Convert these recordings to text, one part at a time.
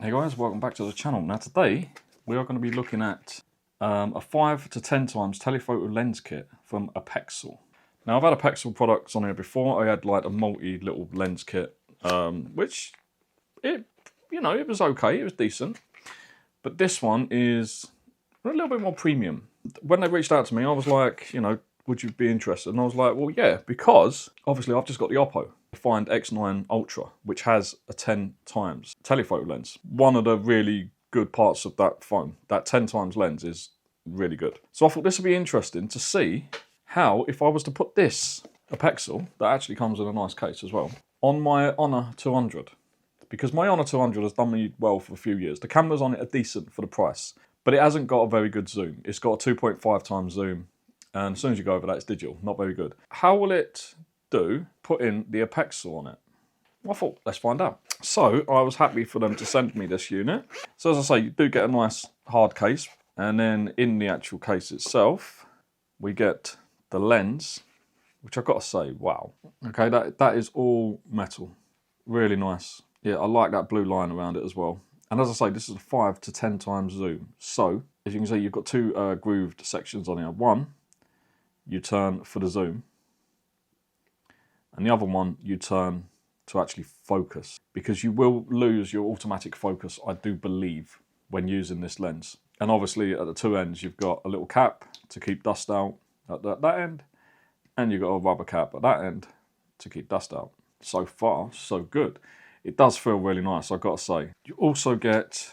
Hey guys, welcome back to the channel. Now today we are going to be looking at a 5 to 10 times telephoto lens kit from Apexel. Now I've had Apexel products on here before. I had like a multi little lens kit, which it was okay, it was decent. But this one is a little bit more premium. When they reached out to me, I was like, would you be interested? And I was like, well, yeah, because obviously I've just got the 5X-10X Ultra, which has a 10 times telephoto lens. One of the really good parts of that phone, that 10 times lens is really good. So I thought this would be interesting to see how, if I was to put this Apexel, that actually comes in a nice case as well, on my Honor 200. Because my Honor 200 has done me well for a few years. The cameras on it are decent for the price, but it hasn't got a very good zoom. It's got a 2.5 times zoom. And as soon as you go over that, it's digital, not very good. How will it do putting the Apexel on it? Well, I thought, let's find out. So I was happy for them to send me this unit. So as I say, you do get a nice hard case. And then in the actual case itself, we get the lens, which I've got to say, wow. Okay, that is all metal. Really nice. Yeah, I like that blue line around it as well. And as I say, this is a 5 to 10 times zoom. So, as you can see, you've got two grooved sections on here. One, you turn for the zoom, and the other one you turn to actually focus, because you will lose your automatic focus, I do believe, when using this lens. And obviously at the two ends you've got a little cap to keep dust out at that end, and you've got a rubber cap at that end to keep dust out. So far so good. It does feel really nice, I've got to say. You also get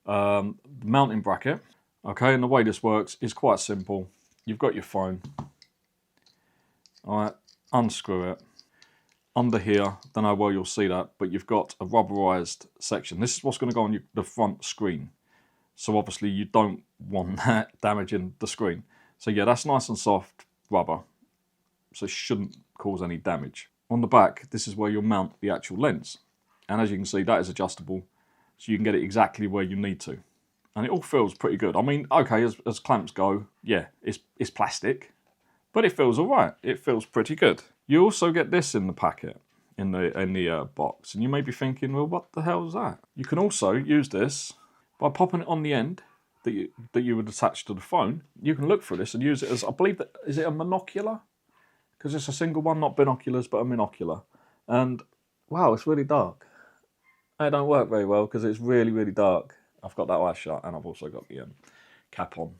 the mounting bracket. Okay, and the way this works is quite simple. You've got your phone, all right, unscrew it. Under here, don't know where you'll see that, but you've got a rubberized section. This is what's going to go on the front screen. So obviously you don't want that damaging the screen. So yeah, that's nice and soft rubber, so it shouldn't cause any damage. On the back, this is where you'll mount the actual lens. And as you can see, that is adjustable, so you can get it exactly where you need to. And it all feels pretty good. I mean, okay, as clamps go, yeah, it's plastic, but it feels all right. It feels pretty good. You also get this in the packet, in the box, and you may be thinking, well, what the hell is that? You can also use this by popping it on the end that you would attach to the phone. You can look for this and use it as, I believe that, is it a monocular? Because it's a single one, not binoculars, but a monocular. And wow, it's really dark. It don't work very well because it's really, really dark. I've got that eye shut, and I've also got the cap on,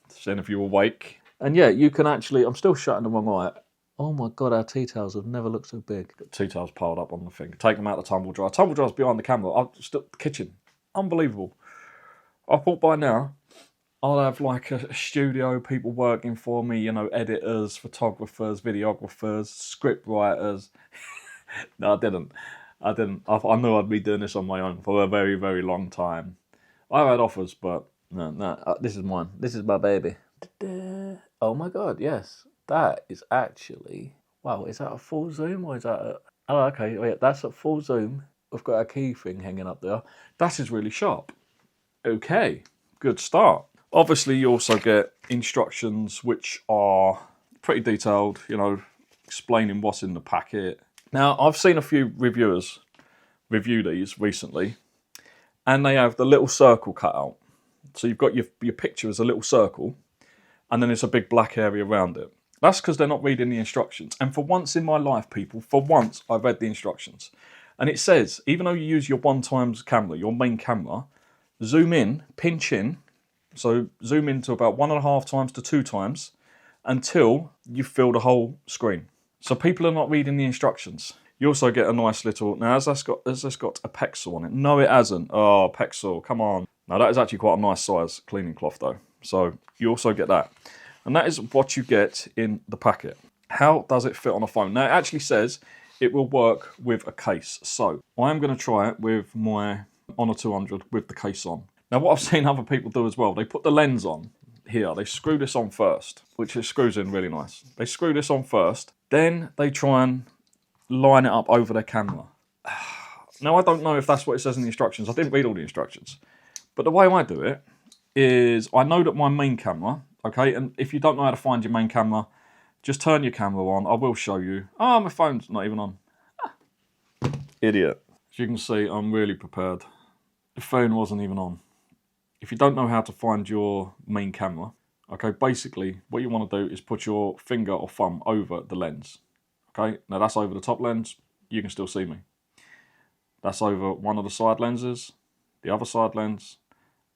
seeing if you're awake. And yeah, you can actually, I'm still shutting the wrong eye. Oh my God, our tea towels have never looked so big. Got tea towels piled up on the thing. Take them out of the tumble dryer. Tumble dryer's behind the camera. I'll still, kitchen. Unbelievable. I thought by now I'll have like a studio, people working for me, editors, photographers, videographers, script writers. No, I didn't. I knew I'd be doing this on my own for a very, very long time. I've had offers, but no, this is mine. This is my baby. Oh my God, yes. That is actually, wow, is that a full zoom or is that a, oh, okay, wait, that's a full zoom. We've got a key thing hanging up there. That is really sharp. Okay, good start. Obviously, you also get instructions which are pretty detailed, explaining what's in the packet. Now, I've seen a few reviewers review these recently, and they have the little circle cut out. So you've got your picture as a little circle, and then it's a big black area around it. That's because they're not reading the instructions. And for once in my life, people, for once, I've read the instructions. And it says, even though you use your 1 times camera, your main camera, zoom in, pinch in, so zoom in to about 1.5 times to 2 times until you fill the whole screen. So people are not reading the instructions. You also get a nice little, now has this got Apexel on it? No, it hasn't. Oh, Apexel, come on. Now that is actually quite a nice size cleaning cloth though. So you also get that. And that is what you get in the packet. How does it fit on a phone? Now it actually says it will work with a case. So I am going to try it with my Honor 200 with the case on. Now what I've seen other people do as well, they put the lens on here. They screw this on first, which it screws in really nice. They screw this on first, then they try and line it up over their camera. Now I don't know if that's what it says in the instructions. I didn't read all the instructions. But the way I do it is I know that my main camera, okay, and if you don't know how to find your main camera, just turn your camera on. I will show you. Oh, my phone's not even on. Idiot. As you can see, I'm really prepared. The phone wasn't even on. If you don't know how to find your main camera, okay, basically what you want to do is put your finger or thumb over the lens. Okay, now that's over the top lens, you can still see me. That's over one of the side lenses, the other side lens,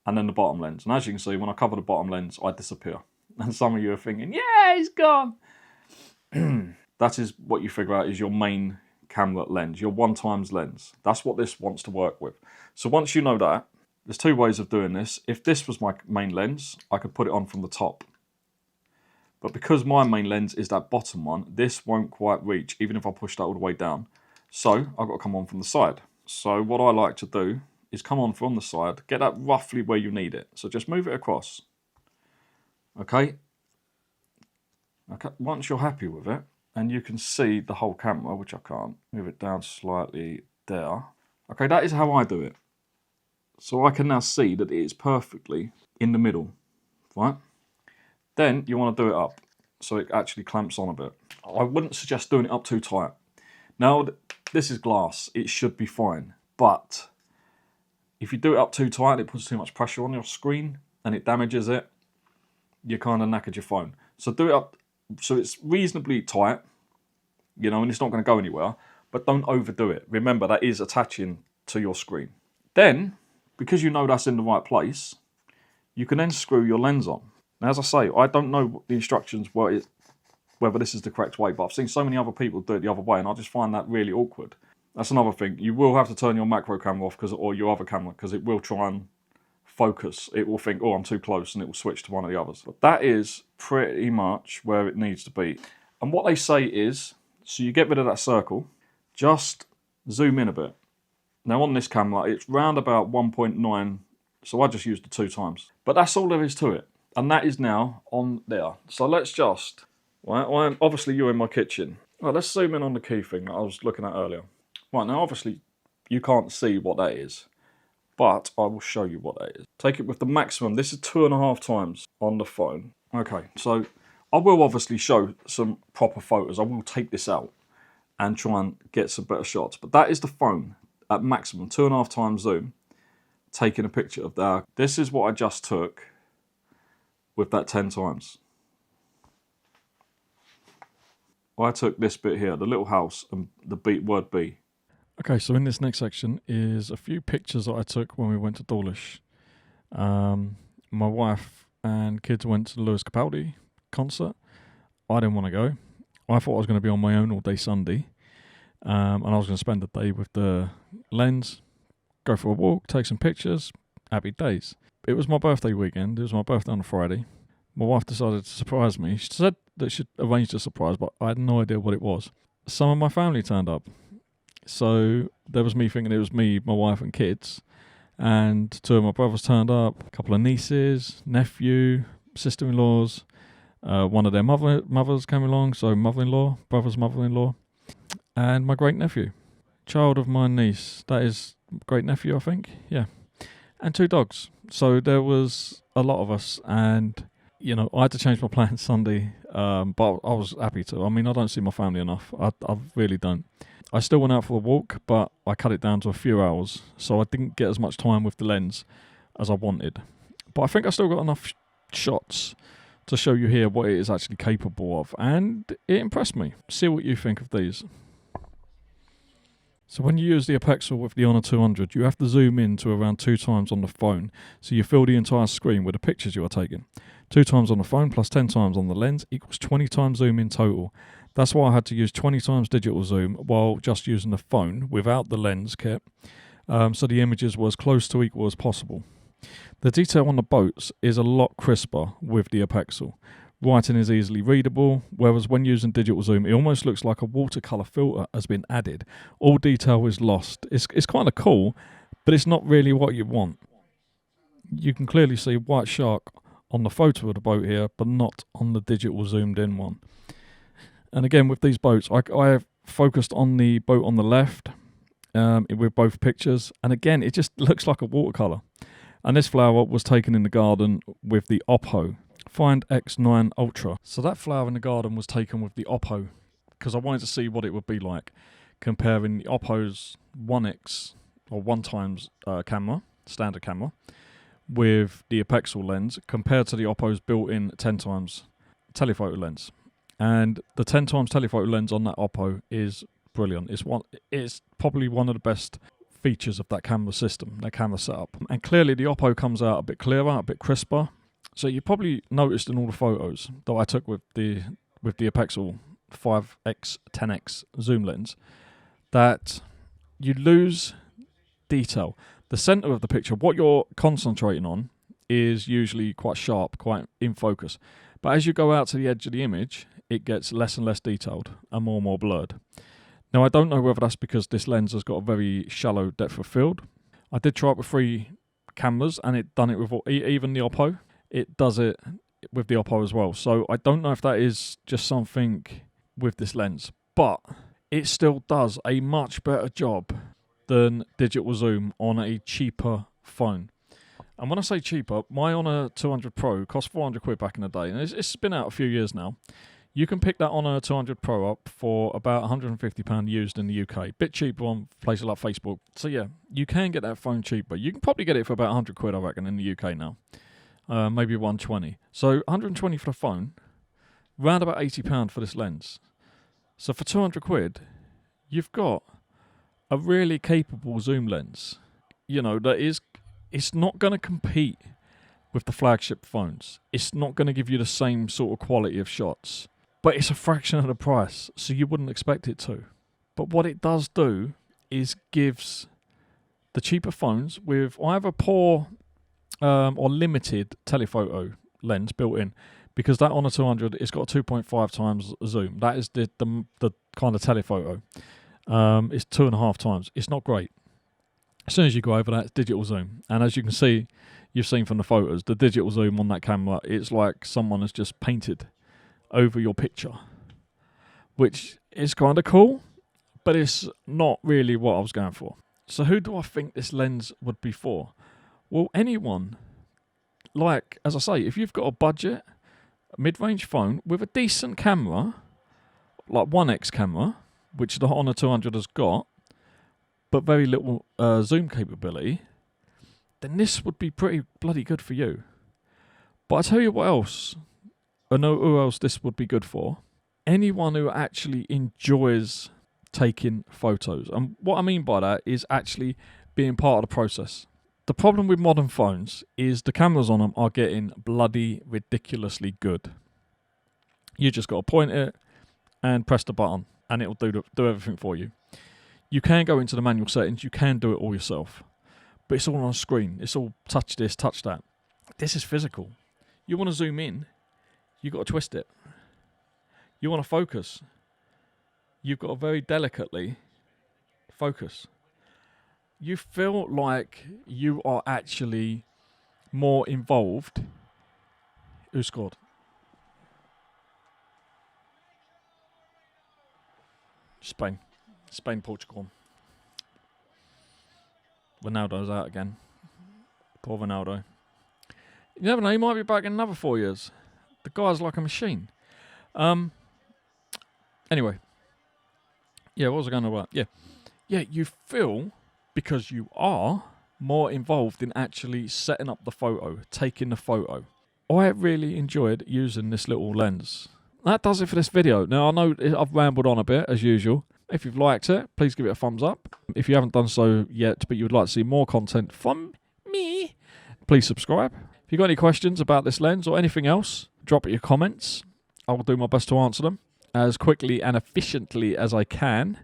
and then the bottom lens. And as you can see, when I cover the bottom lens, I disappear. And some of you are thinking, yeah, he's gone. That is what you figure out is your main camera lens, your 1x lens. That's what this wants to work with. So once you know that, there's two ways of doing this. If this was my main lens, I could put it on from the top. But because my main lens is that bottom one, this won't quite reach, even if I push that all the way down. So I've got to come on from the side. So what I like to do is come on from the side, get that roughly where you need it. So just move it across. Okay. Once you're happy with it, and you can see the whole camera, which I can't, move it down slightly there. Okay, that is how I do it. So I can now see that it is perfectly in the middle, right? Then you want to do it up, so it actually clamps on a bit. I wouldn't suggest doing it up too tight. Now, this is glass, it should be fine, but if you do it up too tight, it puts too much pressure on your screen and it damages it, you kind of knackered your phone. So do it up so it's reasonably tight, you know, and it's not going to go anywhere, but don't overdo it. Remember, that is attaching to your screen. Then, because you know that's in the right place, you can then screw your lens on. Now, as I say, I don't know the instructions whether this is the correct way, but I've seen so many other people do it the other way, and I just find that really awkward. That's another thing. You will have to turn your macro camera off or your other camera, because it will try and focus. It will think, oh, I'm too close, and it will switch to one of the others. But that is pretty much where it needs to be. And what they say is, so you get rid of that circle, just zoom in a bit. Now on this camera, it's round about 1.9, so I just used the 2x. But that's all there is to it. And that is now on there. So let's just, right, obviously you're in my kitchen. Right, let's zoom in on the key thing that I was looking at earlier. Right, now obviously you can't see what that is, but I will show you what that is. Take it with the maximum. This is 2.5x on the phone. Okay, so I will obviously show some proper photos. I will take this out and try and get some better shots. But that is the phone at maximum, 2.5x zoom, taking a picture of that. This is what I just took with that 10x. I took this bit here, the little house and the word B. Okay, so in this next section is a few pictures that I took when we went to Dawlish. My wife and kids went to the Lewis Capaldi concert. I didn't want to go. I thought I was going to be on my own all day Sunday, and I was going to spend the day with the lens, go for a walk, take some pictures, happy days. It was my birthday weekend. It was my birthday on a Friday. My wife decided to surprise me. She said that she'd arranged a surprise, but I had no idea what it was. Some of my family turned up. So there was me thinking it was me, my wife and kids, and two of my brothers turned up, a couple of nieces, nephew, sister-in-laws, one of their mothers came along, so mother-in-law, brother's mother-in-law, and my great-nephew, child of my niece, that is great-nephew I think, yeah, and two dogs. So there was a lot of us, and you know, I had to change my plans Sunday, but I was happy to. I mean, I don't see my family enough, I really don't. I still went out for a walk, but I cut it down to a few hours, so I didn't get as much time with the lens as I wanted. But I think I still got enough shots to show you here what it is actually capable of, and it impressed me. See what you think of these. So when you use the Apexel with the Honor 200, you have to zoom in to around 2x on the phone, so you fill the entire screen with the pictures you are taking. 2x on the phone plus 10x on the lens equals 20x zoom in total. That's why I had to use 20x digital zoom while just using the phone without the lens kit, so the images were as close to equal as possible. The detail on the boats is a lot crisper with the Apexel. Writing is easily readable, whereas when using digital zoom, it almost looks like a watercolour filter has been added. All detail is lost. It's kind of cool, but it's not really what you want. You can clearly see white shark on the photo of the boat here, but not on the digital zoomed in one. And again, with these boats, I have focused on the boat on the left with both pictures, and again, it just looks like a watercolour. And this flower was taken in the garden with the Oppo 5X-10X Ultra. So that flower in the garden was taken with the Oppo, because I wanted to see what it would be like comparing the Oppo's 1x or 1x camera standard camera, with the Apexel lens compared to the Oppo's built-in 10x telephoto lens. And the 10x telephoto lens on that Oppo is brilliant. It's probably one of the best features of that camera system, that camera setup. And clearly the Oppo comes out a bit clearer, a bit crisper. So you probably noticed in all the photos that I took with the Apexel 5X-10X zoom lens that you lose detail. The center of the picture, what you're concentrating on, is usually quite sharp, quite in focus. But as you go out to the edge of the image, it gets less and less detailed and more blurred. Now, I don't know whether that's because this lens has got a very shallow depth of field. I did try it with 3 cameras, and it done it with even the Oppo. It does it with the Oppo as well. So I don't know if that is just something with this lens, but it still does a much better job than digital zoom on a cheaper phone. And when I say cheaper, my Honor 200 Pro cost 400 quid back in the day, and it's been out a few years now. You can pick that Honor 200 Pro up for about £150 used in the UK. Bit cheaper on places like Facebook. So yeah, you can get that phone cheaper. You can probably get it for about 100 quid, I reckon, in the UK now. Maybe 120. So 120 for the phone, round about £80 for this lens. So for 200 quid, you've got a really capable zoom lens. You know, it's not going to compete with the flagship phones. It's not going to give you the same sort of quality of shots. But it's a fraction of the price, so you wouldn't expect it to. But what it does do is gives the cheaper phones with either poor or limited telephoto lens built in, because that Honor 200 it's got a 2.5 times zoom. That is the kind of telephoto. It's 2.5 times. It's not great. As soon as you go over that, it's digital zoom. And as you can see, you've seen from the photos, the digital zoom on that camera, it's like someone has just painted over your picture, which is kind of cool, but it's not really what I was going for. So who do I think this lens would be for? Well, anyone. Like, as I say, if you've got a budget, a mid-range phone with a decent camera, like 1X camera, which the Honor 200 has got, but very little zoom capability, then this would be pretty bloody good for you. But I tell you what else, I know who else this would be good for. Anyone who actually enjoys taking photos. And what I mean by that is actually being part of the process. The problem with modern phones is the cameras on them are getting bloody ridiculously good. You just got to point it and press the button, and it'll do everything for you. You can go into the manual settings, you can do it all yourself, but it's all on a screen. It's all touch this, touch that. This is physical. You want to zoom in, you've got to twist it. You want to focus, you've got to very delicately focus. You feel like you are actually more involved. Who scored? Spain, Portugal. Ronaldo's out again. Poor Ronaldo. You never know, he might be back in another 4 years. The guy's like a machine. Anyway. Yeah, what was I going to about? Yeah, you feel, because you are more involved in actually setting up the photo, taking the photo. I really enjoyed using this little lens. That does it for this video. Now, I know I've rambled on a bit, as usual. If you've liked it, please give it a thumbs up. If you haven't done so yet, but you would like to see more content from me, please subscribe. If you've got any questions about this lens or anything else, drop it your comments. I will do my best to answer them as quickly and efficiently as I can.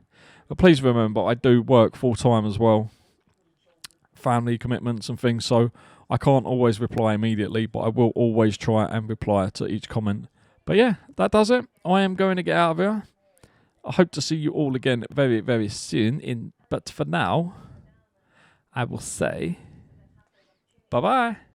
But please remember, I do work full-time as well. Family commitments and things, so I can't always reply immediately, but I will always try and reply to each comment. But yeah, that does it. I am going to get out of here. I hope to see you all again very, very soon. But for now, I will say bye-bye.